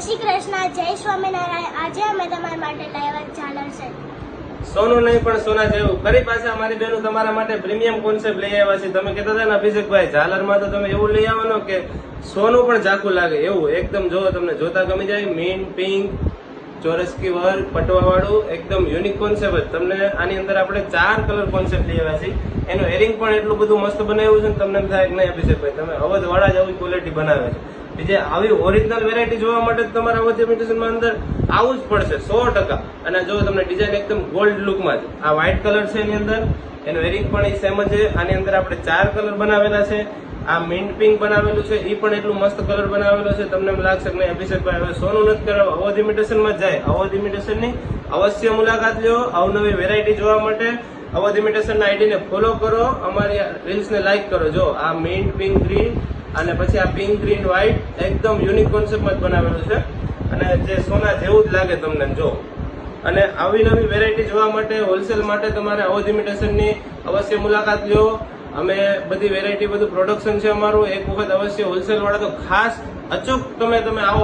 શ્રી કૃષ્ણ, જય સ્વામિનારાયણ। આજે અમે તમારા માટે લાવ્યા ઝાલર સેટ। સોનું નહીં પણ સોના જેવું ફરી પાછા અમારી બેનું તમારા માટે પ્રીમિયમ કોન્સેપ્ટ લઈ આવ્યા છે। તમે કહેતા હતા ને અભિષેકભાઈ, ઝાલરમાં તો તમે એવું લઈ આવો કે સોનું પણ ઝાખું લાગે એવું એકદમ જો તમને જોતા ગમી જાય। મીન પિંક ચોરસકી વર્ક પટવા વાળું એકદમ યુનિક કોન્સેપ્ટ। તમને આની અંદર આપણે 4 કલર કોન્સેપ્ટ લઈ આવ્યા છીએ। એનું એરિંગ પણ એટલું બધું મસ્ત બનાવ્યું છે ને તમને એમ થાય કે નહીં અભિષેકભાઈ તમે અવધ વાળા જ આવી ક્વોલિટી બનાવે છે। બીજે આવી ઓરિજિનલ વેરાયટી જોવા માટે તમારે અવધ ઇમિટેશનમાં અંદર આવવું જ પડશે 100%। અને જો તમને ડિઝાઇન એકદમ ગોલ્ડ લુકમાં છે। આ વ્હાઇટ કલર છે એની અંદર, એનું એરિંગ પણ એ સેમ જ છે। આની અંદર આપણે 4 કલર બનાવેલા છે। આ મિન્ટ પિંક બનાવેલું છે એ પણ એટલું મસ્ત કલર બનાવેલો છે। તમને એમ લાગશે કે નહીં અભિષેકભાઈ હવે સોનું નથી કરાવવું, અવધ ઇમિટેશનમાં જાય। અવધ ઇમિટેશનની અવશ્ય મુલાકાત લો। અવનવી વેરાયટી જોવા માટે અવધ ઇમિટેશનના આઈડીને ફોલો કરો, અમારી રીલ્સને લાઈક કરો। જો આ મિન્ટ પિંક ગ્રીન અને પછી આ પિંક ગ્રીન વ્હાઇટ એકદમ યુનિક કોન્સેપ્ટમાં જ બનાવેલું છે અને જે સોના જેવું જ લાગે તમને જો। અને આવી નવી વેરાયટી જોવા માટે હોલસેલ માટે તમારે અવધ ઇમિટેશનની અવશ્ય મુલાકાત લો। અમે બધી વેરાયટી બધું પ્રોડક્શન છે અમારું, એક વખત અવશ્ય હોલસેલ વાળા તો ખાસ અચૂક તમે આવો